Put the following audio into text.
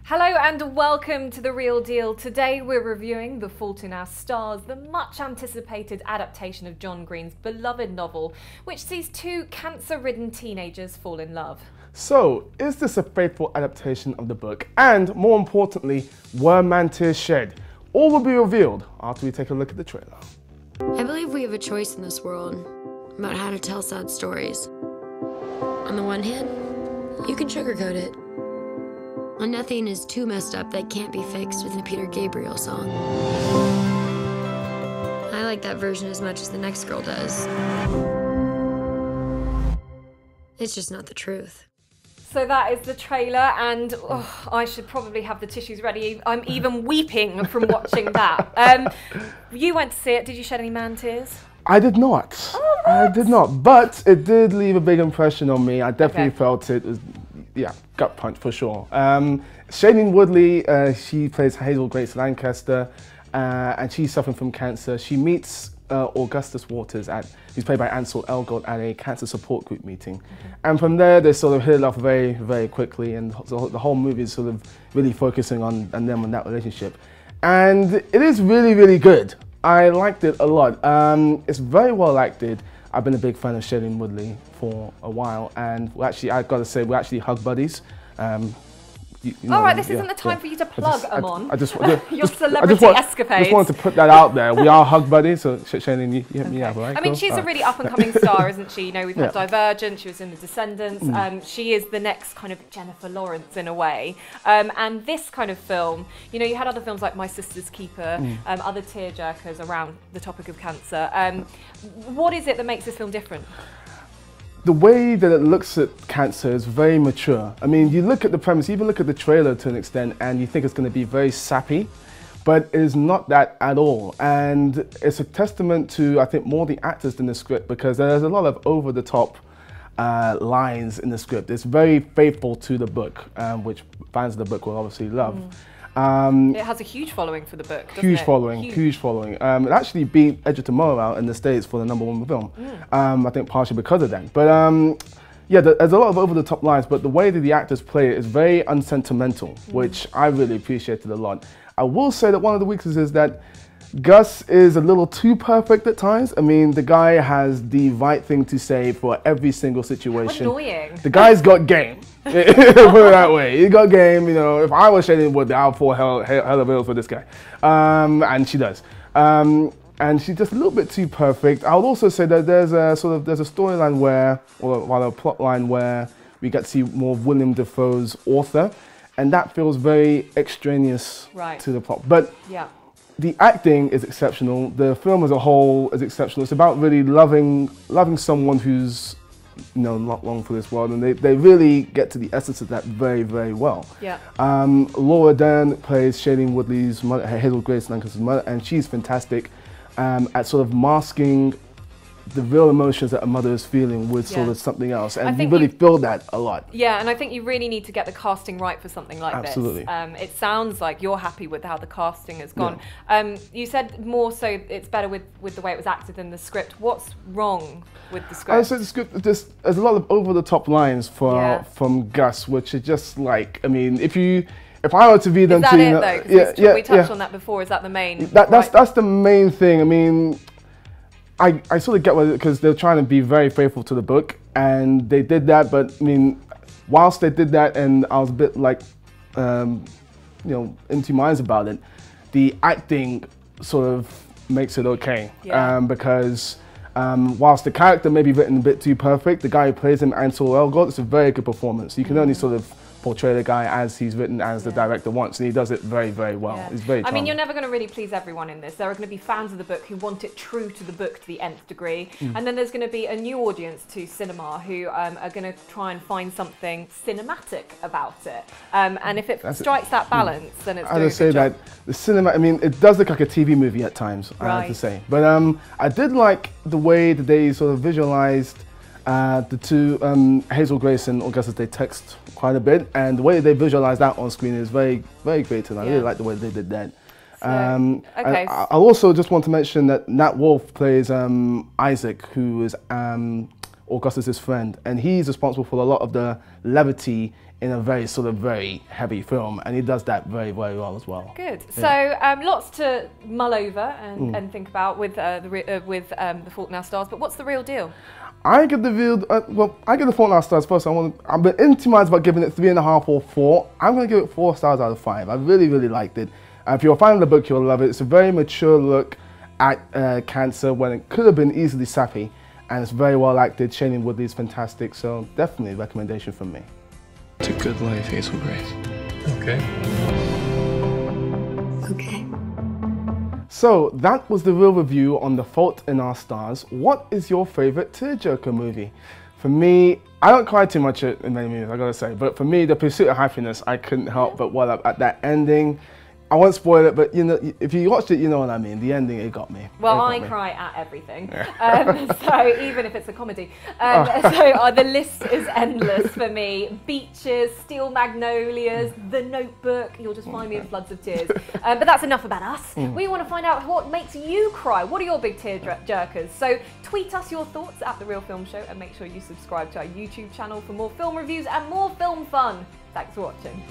Hello and welcome to The Real Deal. Today we're reviewing The Fault in Our Stars, the much anticipated adaptation of John Green's beloved novel, which sees two cancer-ridden teenagers fall in love. So, is this a faithful adaptation of the book? And more importantly, were man tears shed? All will be revealed after we take a look at the trailer. I believe we have a choice in this world about how to tell sad stories. On the one hand, you can sugarcoat it. And nothing is too messed up that can't be fixed with a Peter Gabriel song. I like that version as much as the next girl does. It's just not the truth. So that is the trailer, and I should probably have the tissues ready. I'm even weeping from watching that. You went to see it. Did you shed any man tears? I did not. Oh, I did not, but it did leave a big impression on me. I definitely felt it was, yeah, gut punch for sure. Shailene Woodley, she plays Hazel Grace Lancaster, and she's suffering from cancer. She meets Augustus Waters, who's played by Ansel Elgort, at a cancer support group meeting. And from there, they sort of hit it off very, very quickly, and so the whole movie is sort of really focusing on them and that relationship. And it is really, really good. I liked it a lot. It's very well acted. I've been a big fan of Shailene Woodley for a while, and I've got to say, we're actually hug buddies. All right, this isn't the time for you to plug Amon. Your celebrity escapades. I just wanted to put that out there. We are hug buddies, so Shailene, you hit me up, right? I mean, she's a really up-and-coming star, isn't she? You know, we've had Divergent, she was in The Descendants. She is the next kind of Jennifer Lawrence in a way. And this kind of film, you know, you had other films like My Sister's Keeper, other tearjerkers around the topic of cancer. What is it that makes this film different? The way that it looks at cancer is very mature. I mean, you look at the premise, even look at the trailer to an extent, and you think it's going to be very sappy, but it is not that at all. And it's a testament to, I think, more the actors than the script, because there's a lot of over-the-top lines in the script. It's very faithful to the book, which fans of the book will obviously love. It has a huge following for the book, doesn't huge it? Following. It actually beat Edge of Tomorrow out in the States for the #1 film. I think partially because of that. But yeah, there's a lot of over-the-top lines, but the way that the actors play it is very unsentimental, which I really appreciated a lot. I will say that one of the weaknesses is that Gus is a little too perfect at times. I mean, the guy has the right thing to say for every single situation. Annoying. The guy's got game. Put it that way. He's got game. You know, if I was Shailene Woodley, I'll fall hell of bills for this guy. And she does. And she's just a little bit too perfect. I would also say that there's a storyline where, or a plot line where we get to see more of Willem Dafoe's author, and that feels very extraneous to the plot. But the acting is exceptional. The film as a whole is exceptional. It's about really loving someone who's, you know, not long for this world, and they really get to the essence of that very, very well. Laura Dern plays Shailene Woodley's mother, Hazel Grace Lancaster's mother, and she's fantastic at sort of masking the real emotions that a mother is feeling with sort of something else, and you really feel that a lot. Yeah, and I think you really need to get the casting right for something like this. It sounds like you're happy with how the casting has gone. You said more so it's better with the way it was acted than the script. What's wrong with the script? I would say the script, there's a lot of over-the-top lines from Gus, which is just like, I mean, if I were to read them to you, though? We touched on that before. Is that the main? That's the main thing. I mean, I sort of get what, because they're trying to be very faithful to the book, and they did that. But I mean, whilst they did that, and I was a bit like, you know, in two minds about it, the acting sort of makes it okay, because whilst the character may be written a bit too perfect, the guy who plays him, Ansel Elgort, it's a very good performance. You can only sort of portray the guy as he's written, as the director wants, and he does it very, very well. He's very charming. I mean, you're never going to really please everyone in this. There are going to be fans of the book who want it true to the book to the nth degree, and then there's going to be a new audience to cinema who are going to try and find something cinematic about it. And if it strikes that balance, then it's doing a good job. I would say that the cinema, I mean, it does look like a TV movie at times, I have to say. But I did like the way that they sort of visualized the two, Hazel Grace and Augustus, they text quite a bit, and the way they visualize that on screen is very, very creative. I really like the way they did that. I also just want to mention that Nat Wolff plays Isaac, who is Augustus's friend, and he's responsible for a lot of the levity in a very heavy film, and he does that very well as well. Good. Yeah. So lots to mull over and think about with The Fault in Our Stars. But what's the real deal? I give I give The Fault in Our Stars first. I've been into minds about giving it 3.5 or 4. I'm going to give it 4 stars out of 5. I really liked it. If you're a fan of the book, you'll love it. It's a very mature look at cancer when it could have been easily sappy, and it's very well acted. Shailene Woodley is fantastic, so definitely a recommendation from me. It's a good life, Hazel Grace. Okay. Okay. So that was the real review on The Fault in Our Stars. What is your favorite tearjerker movie? For me, I don't cry too much in many movies, I gotta say, but for me, The Pursuit of Happiness, I couldn't help but well up at that ending. I won't spoil it, but you know, if you watched it, you know what I mean. The ending, it got me. Well, I cry at everything, so even if it's a comedy. The list is endless for me. Beaches, Steel Magnolias, The Notebook, you'll just find me in floods of tears. But that's enough about us. We want to find out what makes you cry. What are your big tear jerkers? So tweet us your thoughts at The Real Film Show, and make sure you subscribe to our YouTube channel for more film reviews and more film fun. Thanks for watching.